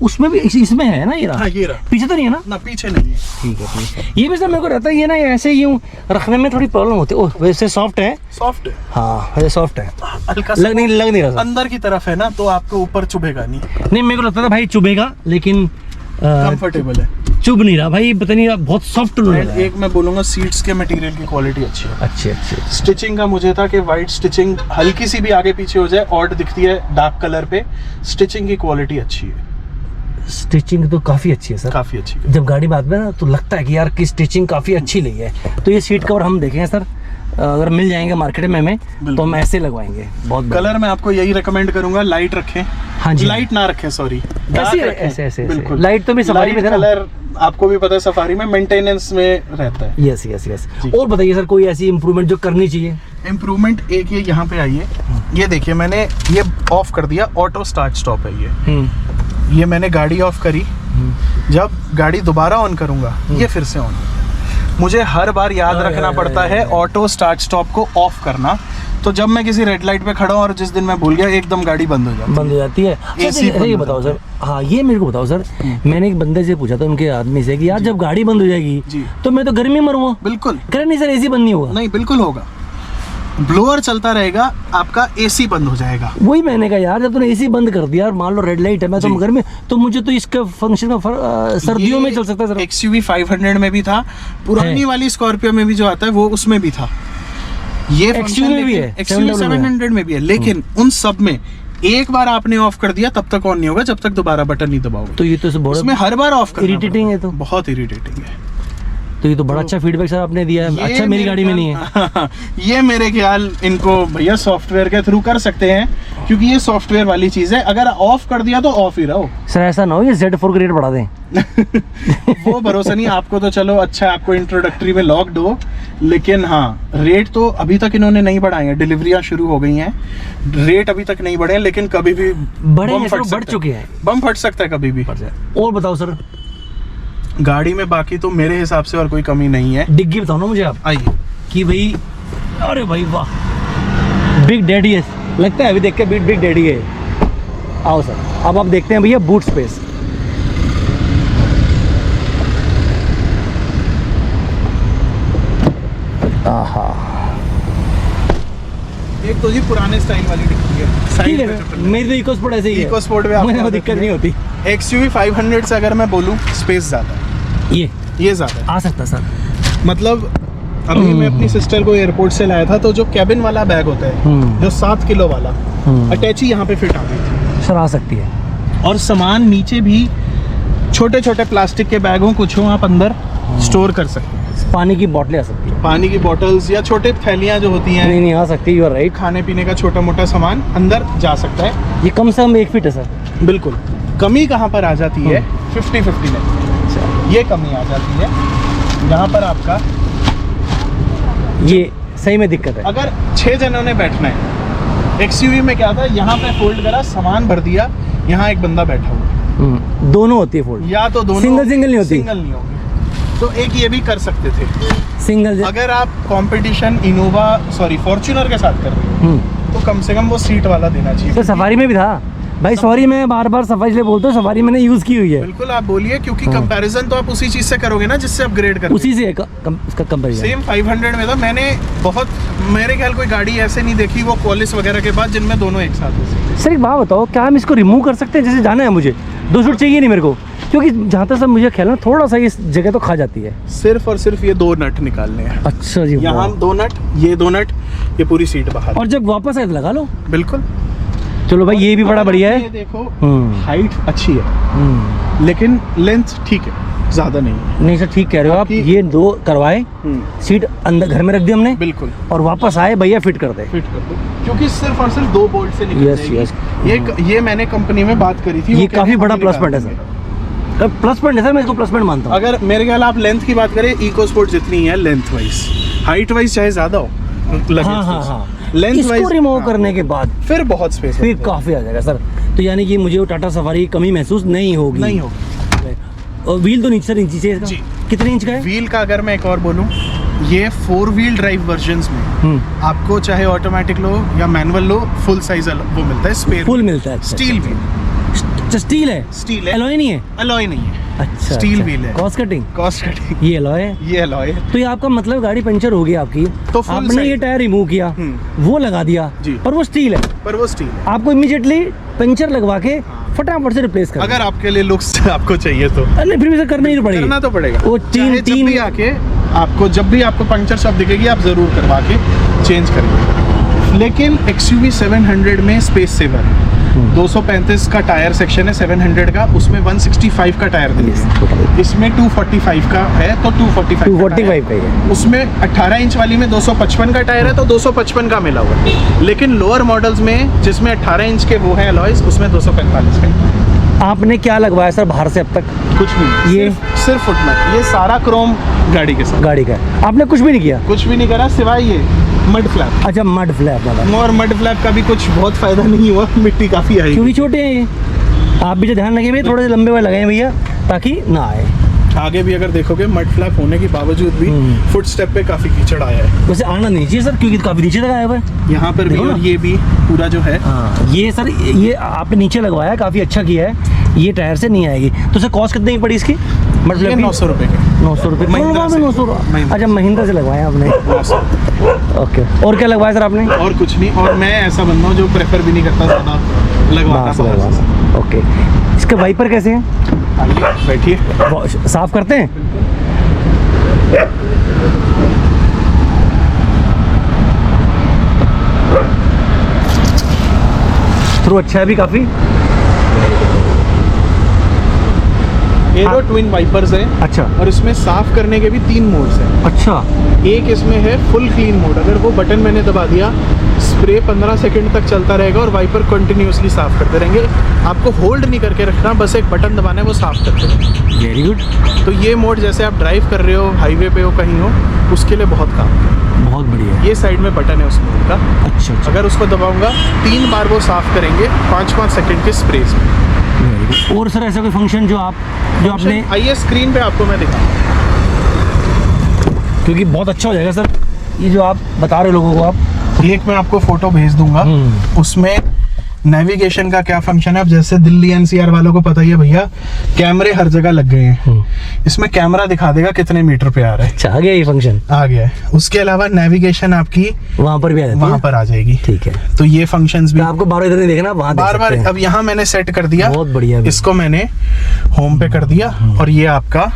उसमें भी इसमें है ना, ये रहा। हाँ, ये रहा। पीछे तो नहीं है ना? ना, पीछे नहीं है। ठीक है, ठीक है। ये भी सर मेरे को रहता है, ये ना ऐसे यूं रखने में थोड़ी प्रॉब्लम होती है। ओह, वैसे सॉफ्ट है। सॉफ्ट है, हाँ वैसे सॉफ्ट है, हल्का लग नहीं रहा सर। अंदर की तरफ है ना, तो आपको ऊपर चुभेगा नहीं। नहीं, मेरे को लगता था भाई चुभेगा, लेकिन कंफर्टेबल है, चुभ नहीं रहा भाई, पता नहीं, बहुत सॉफ्ट लग रहा है। एक मैं बोलूंगा, सीट्स के मटेरियल की क्वालिटी अच्छी है। अच्छे। स्टिचिंग का मुझे था कि वाइट स्टिचिंग हल्की सी भी आगे पीछे हो जाए, ऑड दिखती है डार्क कलर पे। स्टिचिंग की क्वालिटी अच्छी है, स्टिचिंग तो काफी अच्छी है सर, काफी अच्छी है। जब गाड़ी बाद में ना तो लगता है कि यार की स्टिचिंग काफी अच्छी लगी है। तो ये सीट कवर हम देखेंगे सर, अगर मिल जाएंगे मार्केट में हमें, तो हम ऐसे लगवाएंगे। बहुत कलर मैं आपको यही रिकमेंड करूंगा, लाइट रखें। हाँ जी, लाइट ना रखें, सॉरी, ऐसे बिल्कुल। लाइट तो भी सफारी में कलर आपको भी पता है, सफारी में मेंटेनेंस में रहता है। यस। और बताइए सर, कोई ऐसी इंप्रूवमेंट जो करनी चाहिए? इम्प्रूवमेंट एक ये यहाँ पे आइए, ये देखिए, मैंने ये ऑफ कर दिया, ऑटो स्टार्ट स्टॉप है ये मैंने गाड़ी ऑफ करी। जब गाड़ी दोबारा ऑन करूंगा, ये फिर से ऑन। मुझे हर बार याद रखना पड़ता है ऑटो स्टार्ट स्टॉप को ऑफ करना। तो जब मैं किसी रेड लाइट पे खड़ा हूँ और जिस दिन मैं भूल गया, एकदम गाड़ी बंद हो जाती है। ये बताओ सर, हाँ ये मेरे को बताओ सर, मैंने एक बंदे से पूछा था, उनके आदमी से, कि यार जब गाड़ी बंद हो जाएगी तो मैं तो गर्मी में मरूंगा। बिल्कुल। कह रहे नहीं सर, एसी बंद नहीं होगा। नहीं, बिल्कुल होगा, ब्लोअर चलता रहेगा, आपका एसी बंद हो जाएगा। वही मैंने कहा यार, जब तूने एसी बंद कर दिया और मान लो रेड लाइट है, मैं तो घर में, तो मुझे तो इसका फंक्शन का सर्दियों में चल सकता है सर। XUV 500 में भी था, पुरानी वाली स्कॉर्पियो में भी जो आता है वो उसमें भी था, ये XUV में भी है, XUV 700 में भी है। लेकिन उन सब में एक बार आपने ऑफ कर दिया, तब तक ऑन नहीं होगा जब तक दोबारा बटन नहीं दबाओगे। तो ये तो इसमें हर बार ऑफ करना इरिटेटिंग है, तो बहुत इरिटेटिंग है। तो ये तो बड़ा अच्छा फीडबैक सर आपने दिया है। अच्छा, मेरी गाड़ी में नहीं है। ये मेरे ख्याल इनको भैया सॉफ्टवेयर के थ्रू कर सकते हैं, क्योंकि ये सॉफ्टवेयर वाली चीज है। अगर ऑफ कर दिया तो ऑफ ही रहो सर, ऐसा ना हो ये Z4 का रेट बढ़ा दें। वो भरोसा नहीं आपको, तो चलो अच्छा, आपको इंट्रोडक्टरी में लॉक्ड हो, लेकिन हाँ रेट तो अभी तक इन्होंने नहीं बढ़ाए हैं। डिलीवरियां शुरू हो गई हैं, रेट अभी तक नहीं बढ़े हैं, लेकिन कभी भी बढ़ चुके हैं, बम फट सकता है कभी भी। और बताओ सर, गाड़ी में बाकी तो मेरे हिसाब से और कोई कमी नहीं है। डिग्गी बताओ ना मुझे आप, आइए कि भाई, अरे भाई वाह, बिग डैडी है, लगता है अभी देख के बिग डैडी है। आओ सर, अब आप देखते हैं भैया बूट स्पेस। आहा, एक तो जी पुराने स्टाइल वाली डिग्गी है, ठीक है, मेरी तो इको स्पोर्ट ऐसे ही है, इको स्पोर्ट में मुझे दिक्कत नहीं होती। XUV 500 से अगर मैं बोलूँ, स्पेस ज़्यादा है, ये ज़्यादा आ सकता सर। मतलब अभी मैं अपनी सिस्टर को एयरपोर्ट से लाया था, तो जो कैबिन वाला बैग होता है, जो 7 किलो वाला, अटैची यहाँ पे फिट आ गई थी सर, आ सकती है। और सामान नीचे भी छोटे छोटे प्लास्टिक के बैग हो, कुछ हो, आप अंदर स्टोर कर सकते हैं। पानी की बोतलें आ सकती है, पानी की बॉटल्स या छोटे थैलियाँ जो होती हैं, नहीं आ सकती, यू आर राइट। खाने पीने का छोटा मोटा सामान अंदर जा सकता है। ये कम से कम 1 फीट है सर। बिल्कुल। कमी कहाँ पर आ जाती है 50-50 में, ये कमी आ जाती है यहाँ पर आपका। ये सही में दिक्कत है। अगर 6 जनों ने बैठना है, XUV में क्या था, यहाँ पे फोल्ड करा, सामान भर दिया, यहाँ एक बंदा बैठा हुआ, दोनों होती है फोल्ड, या तो दोनों सिंगल नहीं होती, सिंगल नहीं होगी, तो एक ये भी कर सकते थे सिंगल। अगर आप कंपटीशन फॉर्च्यूनर के साथ कर रहे हो तो कम से कम वो सीट वाला देना चाहिए। सर सफारी में भी था भाई, सॉरी मैं बार बार सफारी इसलिए बोलता हूँ, सफारी मैंने यूज़ की हुई है। बिल्कुल आप बोलिए, क्योंकि कंपैरिजन तो आप उसी चीज से करोगे ना जिससे अपग्रेड कर, उसी से इसका कंपैरिजन। सेम 500 में था। मैंने बहुत, मेरे ख्याल कोई गाड़ी ऐसे नहीं देखी वो कॉलिस वगैरह के बाद जिनमें दोनों एक साथ हो सकते। सर एक बात बताओ, क्या हम इसको रिमूव कर सकते हैं? जैसे जाना है मुझे, 2 फीट चाहिए नहीं मेरे को, क्योंकि जहाँ तक सब मुझे ख्याल है थोड़ा सा इस जगह तो खा जाती है। सिर्फ और सिर्फ ये 2 नट निकालने हैं। अच्छा जी, यहाँ 2 नट, ये 2 नट, ये पूरी सीट बाहर। और जब वापस आए तो लगा लो। बिल्कुल। चलो भाई, ये भी बड़ा बढ़िया ये है। देखो, हाइट अच्छी है लेकिन लेंथ ठीक है, ज्यादा नहीं है। नहीं सर ठीक कह रहे हो आप। ये 2 करवाए, सीट अंदर घर में रख दी हमने, बिल्कुल, और वापस आए भैया फिट कर दे, फिट कर दो, क्योंकि सिर्फ और सिर्फ 2 बोल्ट से निकल यस जाएगी। ये मैंने कंपनी में बात करी थी, ये काफी बड़ा प्लस पॉइंट है सर। प्लस पॉइंट है सर, मैं इसको प्लस पॉइंट मानता हूँ। अगर मेरे ख्याल आप लेंथ की बात करें, इको स्पोर्ट जितनी है लेंथ वाइज, हाइट वाइज चाहे ज्यादा हो, हाँ, लेंथ इसको वाइज रिमूव करने के बाद फिर बहुत स्पेस, फिर काफी आ जाएगा सर। तो यानी कि मुझे वो टाटा सफारी की कमी महसूस नहीं होगी। नहीं होगी। और व्हील तो नीचे इंची से इसका जी। कितने इंच का है? व्हील का अगर मैं एक और बोलूं, ये 4 व्हील ड्राइव वर्जन्स में आपको चाहे ऑटोमेटिक लो या मैनुअल लो, फुल साइज वो मिलता है, स्पेयर फुल मिलता है। स्टील व्हील, स्टील है, स्टील है, एलॉय नहीं है। अलॉय नहीं है, अच्छा, स्टील व्हील है। कॉस्ट कटिंग, ये एलॉय है, ये अलॉय है। तो ये आपका मतलब गाड़ी पंचर हो गई आपकी, तो full आपने size ये टायर रिमूव किया, वो लगा दिया जी, पर वो स्टील है, पर वो स्टील है। आपको इमीडिएटली पंचर लगवा के फटाफट से रिप्लेस कर, अगर आपके लिए लुक्स आपको चाहिए तो नहीं फिर भी सर करना ही पड़ेगा, करना तो पड़ेगा। वो चाहे जब भी आके आपको, जब भी आपको पंक्चर शॉप दिखेगी, आप जरूर करवा के चेंज करेंगे। लेकिन XUV 700 में स्पेस सेवर है। 235 का टायर सेक्शन है 700 का, उसमें 165 का टायर दिया, इसमें 245 का है तो 245 का ही है। उसमें 18 इंच वाली में 255 का टायर है तो 255 का मिला हुआ है। लेकिन लोअर मॉडल्स में जिसमें 18 इंच के वो है अलॉयज, उसमें 245 का। आपने क्या लगवाया सर बाहर से अब तक? कुछ नहीं, ये सिर्फ फुटमेट, ये सारा क्रोम गाड़ी के साथ, गाड़ी का आपने कुछ भी नहीं किया? कुछ भी नहीं करा सिवाय ये मड फ्लैप। अच्छा, मड फ्लैप वाला। और मड फ्लैप का भी कुछ बहुत फायदा नहीं हुआ, मिट्टी काफी आई, क्योंकि छोटे हैं ये, आप भी जो ध्यान रखें भैया, थोड़े से लंबे वाले लगाए भैया ताकि ना आए। आगे भी अगर देखोगे मड फ्लैप होने के बावजूद भी फुट स्टेप पे काफी कीचड़ आया है। वैसे आना नहीं चाहिए सर, क्योंकि काफी नीचे तक आया हुआ है यहाँ पर भी, और ये भी पूरा जो है। हाँ, ये सर ये आपने नीचे लगवाया, काफी अच्छा किया है, ये टायर से नहीं आएगी। तो सर कॉस्ट कितनी की पड़ी इसकी? मतलब 900 रुपये के, 900 रुपये। महिंद्रा से। 900। अच्छा, महिंद्रा से लगवाया आपने। 900। ओके, और क्या लगवाया सर आपने? और कुछ नहीं, और मैं ऐसा बंदा हूँ जो प्रेफर भी नहीं करता ज़्यादा लगवाना बाहर से। ओके, इसके वाइपर कैसे हैं? आइए बैठिए, साफ करते हैं। थ्रू अच्छा है भी काफी। एरो ट्विन वाइपर्स है। अच्छा, और इसमें साफ करने के भी 3 मोड्स हैं। अच्छा, एक इसमें है फुल क्लीन मोड, अगर वो बटन मैंने दबा दिया, स्प्रे 15 सेकंड तक चलता रहेगा और वाइपर कंटिन्यूअसली साफ करते रहेंगे। आपको होल्ड नहीं करके रखना, बस एक बटन दबाना है, वो साफ करते रहेंगे। Very good. तो ये मोड जैसे आप ड्राइव कर रहे हो, हाईवे पे हो, कहीं हो, उसके लिए बहुत काम है। बहुत बढ़िया। ये साइड में बटन है उस मोड का। अच्छा, अच्छा। अगर उसको दबाऊंगा 3 बार वो साफ करेंगे 5-5 सेकंड के स्प्रेस में। और सर ऐसा कोई फंक्शन जो आपने, आइए स्क्रीन पे आपको मैं दिखाऊंगा, क्योंकि बहुत अच्छा हो जाएगा सर ये जो आप बता रहे हो लोगों को। आप एक मैं आपको फोटो भेज दूंगा, उसमें नेविगेशन का क्या फंक्शन है। अब जैसे दिल्ली NCR वालों को पता ही है भैया, कैमरे हर जगह लग गए हैं, इसमें कैमरा दिखा देगा कितने मीटर पे आ रहा है। अच्छा, आ गया ये फंक्शन, आ गया है। उसके अलावा नेविगेशन आपकी वहाँ पर भी आ जाती है, वहाँ पर आ जाएगी। ठीक है, तो ये फंक्शंस भी तो आपको बार इधर नहीं देखना, वहाँ बार बार। अब यहाँ मैंने सेट कर दिया, बहुत बढ़िया। इसको मैंने होम पे कर दिया, और ये आपका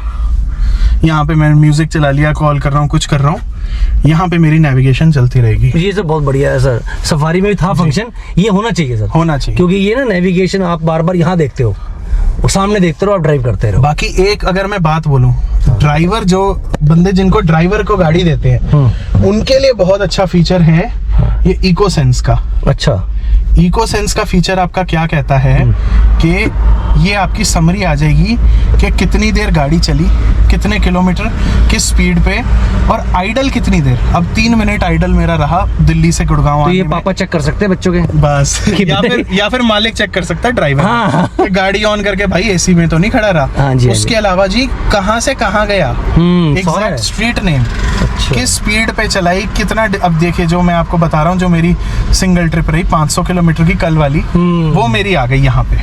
यहाँ पे मैं म्यूजिक चला लिया, कॉल कर रहा हूँ, कुछ कर रहा हूँ, यहाँ पे मेरी नेविगेशन चलती रहेगी। ये सब बहुत बढ़िया है सर। सफारी में भी था फंक्शन, ये होना चाहिए सर, होना चाहिए, क्योंकि ये ना नेविगेशन आप बार बार यहाँ देखते हो, वो सामने देखते रहो, आप ड्राइव करते रहो। बाकी एक अगर मैं बात बोलूं, ड्राइवर जो बंदे जिनको ड्राइवर को गाड़ी देते हैं उनके लिए बहुत अच्छा फीचर है ये इको सेंस का। अच्छा, इको सेंस का फीचर आपका क्या कहता है कि ये आपकी समरी आ जाएगी कि कितनी देर गाड़ी चली, कितने किलोमीटर, किस स्पीड पे, और आइडल कितनी देर। अब 3 मिनट आइडल मेरा रहा दिल्ली से गुड़गांव तो ये आने में। पापा चेक कर सकते हैं बच्चों के बस या फिर मालिक चेक कर सकता है ड्राइवर। हाँ। कि गाड़ी ऑन करके भाई एसी में तो नहीं खड़ा रहा। हाँ जी, हाँ उसके जी। अलावा जी कहाँ से कहाँ गया, सौ है। एग्जैक्ट स्ट्रीट नेम, अच्छा। किस स्पीड पे चलाई, कितना। अब देखिए जो मैं आपको बता रहा हूँ, जो मेरी सिंगल ट्रिप रही 500 किलोमीटर की कल वाली, वो मेरी आ गई यहाँ पे।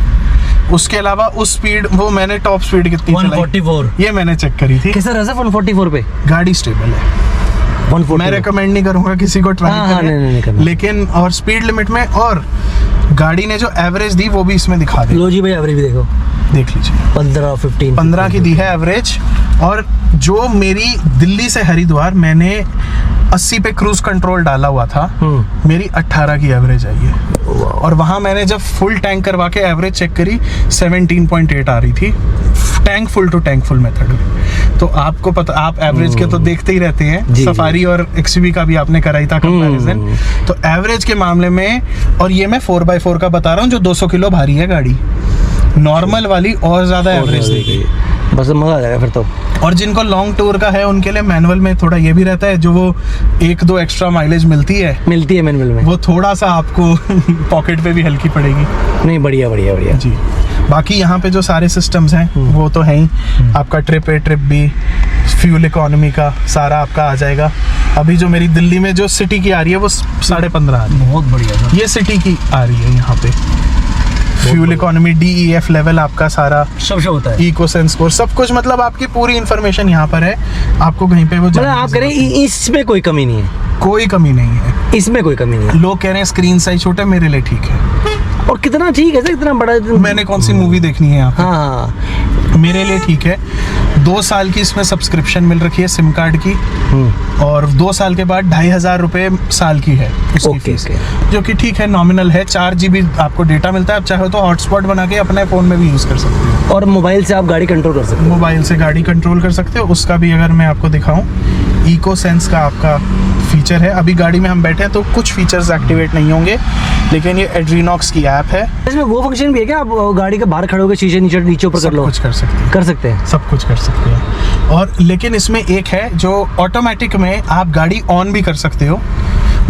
उसके अलावा उस स्पीड, वो मैंने टॉप स्पीड कितनी चलाई 144 ये मैंने चेक करी थी। कैसा रहा 144 पे? गाड़ी स्टेबल है। 140 मैं रेकमेंड नहीं करूंगा किसी को ट्राई हाँ, करें, नहीं करना। लेकिन और स्पीड लिमिट में, और गाड़ी ने जो एवरेज दी वो भी इसमें दिखा दे। लो जी भाई, एवरेज भी देखो, देख लीजिए 15 की दी है एवरेज। और जो मेरी दिल्ली से हरिद्वार मैंने 80 पे क्रूज कंट्रोल डाला हुआ था, मेरी 18 की एवरेज आई है। और वहाँ मैंने जब फुल टैंक करवा के एवरेज चेक करी 17.8 आ रही थी, tank full to tank full method में। तो आपको पता, आप एवरेज के तो देखते ही रहते हैं, सफारी और एक्सयूवी का भी आपने करा ही था कंपैरिजन। तो एवरेज के मामले में, और ये मैं 4x4 का बता रहा हूँ जो 200 किलो भारी है गाड़ी, नॉर्मल वाली और ज्यादा एवरेज देगी। बस मजा आ जाएगा फिर तो। और जिनको लॉन्ग टूर का है उनके लिए मैनुअल में थोड़ा ये भी रहता है, जो वो 1-2 एक्स्ट्रा माइलेज मिलती है मैनुअल में, वो थोड़ा सा आपको पॉकेट पे भी हल्की पड़ेगी। नहीं, बढ़िया बढ़िया बढ़िया जी। बाकी यहाँ पे जो सारे सिस्टम्स हैं वो तो है ही। आपका trip A trip B, fuel economy का सारा आपका आ जाएगा। अभी जो मेरी दिल्ली में जो सिटी की आ रही है वो 15.5 आ रही है। बहुत बढ़िया। ये सिटी की आ रही है यहाँ पे। फ्यूल इकोनॉमी, DEF लेवल आपका सारा सब होता है, इको सेंस स्कोर, सब कुछ, मतलब आपकी पूरी इन्फॉर्मेशन यहाँ पर है। आपको कहीं पे वो मतलब आप कह रहे हैं इसमें कोई कमी नहीं है? कोई कमी नहीं है, इसमें कोई कमी नहीं है। लोग कह रहे हैं स्क्रीन साइज छोटा, मेरे लिए ठीक है। और कितना ठीक है सर, इतना बड़ा? मैंने कौन सी मूवी देखनी है यहाँ पे? हाँ, मेरे लिए ठीक है। 2 साल की इसमें सब्सक्रिप्शन मिल रखी है सिम कार्ड की, और 2 साल के बाद 2,500 रुपये साल की है उसकी फीस, जो कि ठीक है, नॉमिनल है। 4 GB आपको डेटा मिलता है। आप चाहो तो हॉटस्पॉट बना के अपने फ़ोन में भी यूज़ कर सकते हो, और मोबाइल से आप गाड़ी कंट्रोल कर सकते हो। मोबाइल से गाड़ी कंट्रोल कर सकते हो। उसका भी अगर मैं आपको दिखाऊं, इको सेंस का आपका फीचर है। अभी गाड़ी में हम बैठे हैं तो कुछ फीचर्स एक्टिवेट नहीं होंगे, लेकिन ये एड्रीनॉक्स की ऐप है। इसमें वो फंक्शन भी है क्या, आप गाड़ी के बाहर खड़े होकर शीशे नीचे ऊपर कर लो? कुछ कर सकते हैं, कर सकते हैं, सब कुछ कर सकते हैं। और लेकिन इसमें एक है जो ऑटोमेटिक में आप गाड़ी ऑन भी कर सकते हो।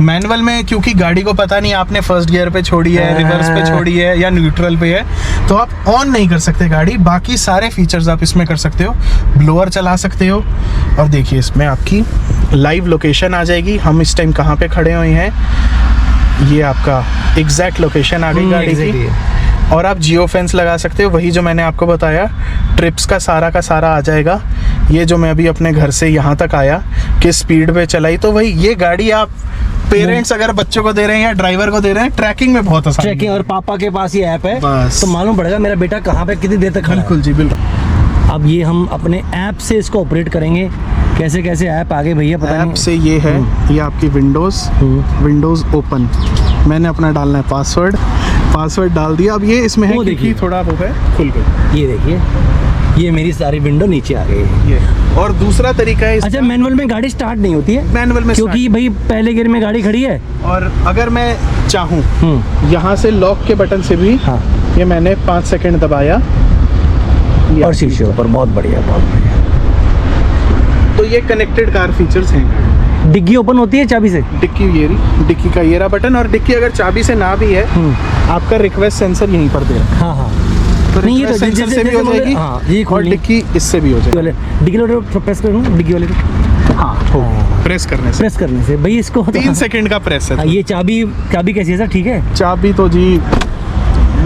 मैनुअल में क्योंकि गाड़ी को पता नहीं आपने फर्स्ट गियर पे छोड़ी है, रिवर्स पे छोड़ी है या न्यूट्रल पे है, तो आप ऑन नहीं कर सकते गाड़ी। बाकी सारे फीचर्स आप इसमें कर सकते हो। ब्लोअर चला सकते हो, और देखिए इसमें आपकी लाइव लोकेशन आ जाएगी, हम इस टाइम कहाँ पे खड़े हुए हैं, ये आपका एग्जैक्ट लोकेशन आ गई गाड़ी की। और आप जियो फेंस लगा सकते हो, वही जो मैंने आपको बताया, ट्रिप्स का सारा आ जाएगा। ये जो मैं अभी अपने घर से यहाँ तक आया, किस स्पीड पे चलाई, तो वही ये गाड़ी आप पेरेंट्स अगर बच्चों को दे रहे हैं या ड्राइवर को दे रहे हैं, ट्रैकिंग में बहुत आसान है। ट्रैकिंग, और पापा के पास ये ऐप है, बस। तो मालूम पड़ेगा मेरा बेटा कहाँ पे कितनी देर तक खड़ा है। बिल्कुल जी, बिल्कुल। अब ये हम अपने ऐप से इसको ऑपरेट करेंगे। कैसे कैसे ऐप आगे भैया पता नहीं। ऐप से ये है, ये आपकी विंडोज ओपन, मैंने अपना डालना है पासवर्ड डाल दिया। अब ये इसमें है कि थोड़ा वो है, खुल गई। ये देखिए, ये मेरी सारी विंडो नीचे आ गई है। ये और दूसरा तरीका है। अच्छा, मैनुअल में गाड़ी स्टार्ट नहीं होती है? मैनुअल में क्योंकि भाई पहले गियर में गाड़ी खड़ी है। और अगर मैं चाहूँ यहाँ से लॉक के बटन से भी, हाँ, ये मैंने 5 सेकंड दबाया और शीशे ऊपर, बहुत बढ़िया बहुत बढ़िया। तो ये कनेक्टेड कार फीचर्स हैं। डिग्गी ओपन होती है चाबी से? डिक्की का ये रहा बटन, और डिक्की अगर चाबी से ना भी है, आपका रिक्वेस्ट सेंसर यहीं पर दे रहा है। हाँ, तो नहीं, ये तो सेंसर से भी हो जाएगी, हाँ, ये और डिक्की इससे भी हो जाएगी। डिग्गी वाले प्रेस करूँ, डिग्गी वाले हाँ, प्रेस करने से भाई इसको 3 सेकंड का प्रेस है। ये चाबी कैसी है सर? ठीक है, चाबी तो जी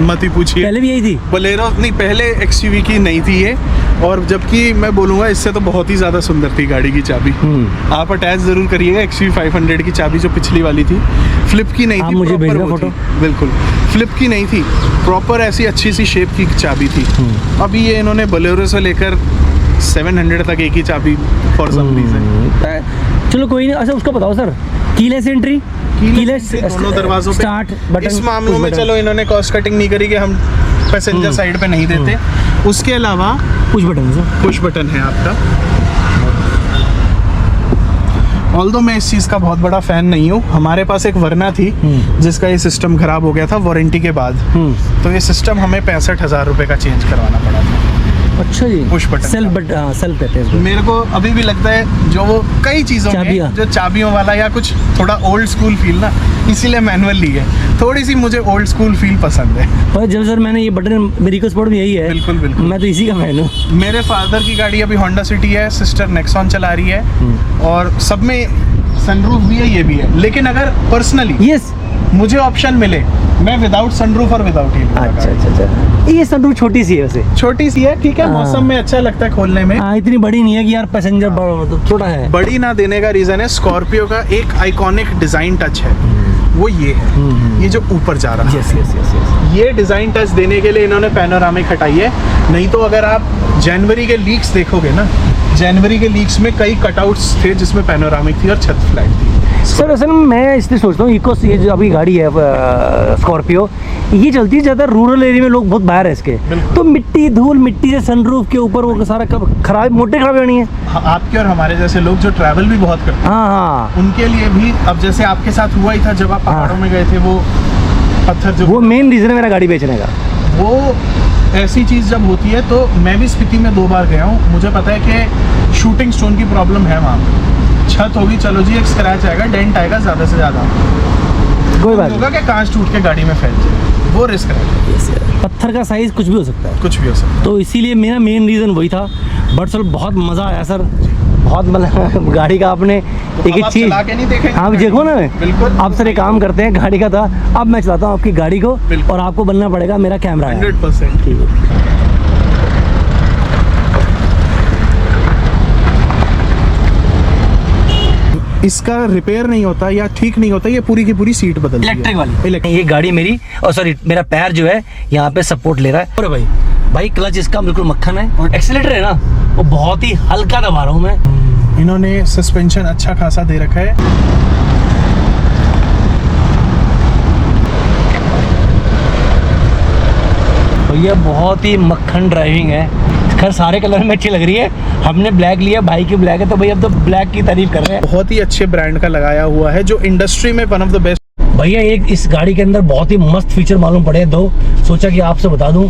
मत ही पूछिए, पहले भी यही थी। बोलेरो नहीं, पहले एक्सयूवी की नहीं थी ये, और जबकि मैं बोलूँगा इससे तो बहुत ही ज़्यादा सुंदर थी गाड़ी की चाबी। आप अटैच ज़रूर करिएगा। XUV 500 की चाबी जो पिछली वाली थी, फ्लिप की नहीं थी, मुझे प्रॉपर भेजना वो फोटो। थी, बिल्कुल फ्लिप की नहीं थी, प्रॉपर ऐसी अच्छी सी शेप की चाबी थी। अभी ये इन्होंने बोलेरो से लेकर 700 तक एक ही चाबी फॉर सम रीजन। चलो कोई नहीं। अच्छा, उसको बताओ सर, कीलेस एंट्री, कीलेस दोनों दरवाजों पे स्टार्ट बटन। इस मामलों में चलो इन्होंने कॉस्ट कटिंग नहीं करी कि हम पैसेंजर साइड पे नहीं देते। उसके अलावा पुश बटन है सर। पुश बटन है आपका। ऑल्दो मैं इस चीज़ का बहुत बड़ा फ़ैन नहीं हूँ। हमारे पास एक वरना थी जिसका ये सिस्टम ख़राब हो गया था वारंटी के बाद, तो ये सिस्टम हमें 65,000 रुपये का चेंज करवाना पड़ा था। अच्छा जी, पुश बटन सेल्फ कहते हैं इसको। मेरे को अभी भी लगता है जो वो कई चीज़ों चाबियाँ। में जो चाबियों वाला या कुछ थोड़ा ओल्ड स्कूल फील ना, इसीलिए मैनुअल ली है। थोड़ी सी मुझे ओल्ड स्कूल फील पसंद है। और जब सर मैंने ये बटन, मेरी को स्पोर्ट भी यही है। बिल्कुल बिल्कुल, मैं तो इसी का फैन हूँ। मेरे फादर की गाड़ी अभी होंडा सिटी है, सिस्टर नेक्सॉन चला रही है, और सब में सनरूफ भी है, ये भी है। लेकिन अगर पर्सनली यस मुझे ऑप्शन मिले, मैं विदाउट सनरूफ और विदाउट ही लूंगा अच्छा गाड़ी। अच्छा अच्छा, ये सनरूफ छोटी सी है वैसे। छोटी सी है, ठीक है, हाँ। मौसम में अच्छा लगता है खोलने में। हाँ, इतनी बड़ी नहीं है कि यार पैसेंजर तो छोटा है। बड़ी ना देने का रीज़न है स्कॉर्पियो का एक आइकॉनिक डिज़ाइन टच है, वो ये है, ये जो ऊपर जा रहा है। Yes yes yes yes. ये डिज़ाइन टच देने के लिए इन्होंने पैनोरामिक हटाई है। नहीं तो अगर आप जनवरी के लीक्स देखोगे ना, जनवरी के लीक्स में कई कटआउट्स थे जिसमें पैनोरामिक थी और छत फ्लैट थी। सर असल में मैं इसलिए सोचता हूँ इको, ये जो अभी गाड़ी है स्कॉर्पियो, ये चलती है ज़्यादा रूरल एरिया में, लोग बहुत बाहर है इसके, तो मिट्टी धूल मिट्टी से सनरूफ के ऊपर वो सारा खराब मोटे खराब होनी है। हाँ, आपके और हमारे जैसे लोग जो ट्रैवल भी बहुत करते हैं, हाँ हाँ, उनके लिए भी, अब जैसे आपके साथ हुआ ही था जब आप पहाड़ों में गए थे, वो पत्थर जो, वो मेन रीज़न है मेरा गाड़ी बेचने का। वो ऐसी चीज़ जब होती है, तो मैं भी स्पीति में 2 बार गया हूँ, मुझे पता है कि शूटिंग स्टोन की प्रॉब्लम है वहाँ पे। छत होगी, चलो जी, एक स्क्रैच आएगा, डेंट आएगा ज़्यादा से ज़्यादा, कोई बात होगा कि कांच टूट के गाड़ी में फैल जाए, वो रिस्क है। नहीं, पत्थर का साइज़ कुछ भी हो सकता है, कुछ भी हो सकता है। तो इसीलिए मेरा मेन रीज़न वही था। बट सर बहुत मज़ा आया सर, बहुत मतलब गाड़ी का आपने एक एक आप चीज़ चला के नहीं देखेंगे आप गाड़ी? देखो ना, बिल्कुल। आप सर एक काम करते हैं, गाड़ी का था, अब मैं चलाता हूँ आपकी गाड़ी को, बिल्कुल। और आपको बनना पड़ेगा मेरा कैमरा। 100%। ठीक है। इसका रिपेयर नहीं होता या ठीक नहीं होता, ये पूरी की पूरी सीट बदलती है। इलेक्ट्रिक वाली इलेक्ट्रिक। ये गाड़ी मेरी, और सॉरी मेरा पैर जो है यहाँ पे सपोर्ट ले रहा है। अरे भाई भाई क्लच इसका बिल्कुल मक्खन है, और एक्सीलेटर है ना वो बहुत ही हल्का दबा रहा हूँ मैं। इन्होंने सस्पेंशन अच्छा खासा दे रखा है। भैया बहुत ही मक्खन ड्राइविंग है। खैर सारे कलर में अच्छी लग रही है, हमने ब्लैक लिया, भाई की ब्लैक है, तो भाई अब तो ब्लैक की तारीफ कर रहे हैं। बहुत ही अच्छे ब्रांड का लगाया हुआ है, जो इंडस्ट्री में वन ऑफ द बेस्ट। भैया एक इस गाड़ी के अंदर बहुत ही मस्त फीचर मालूम पड़े, दो सोचा कि आपसे बता दूं।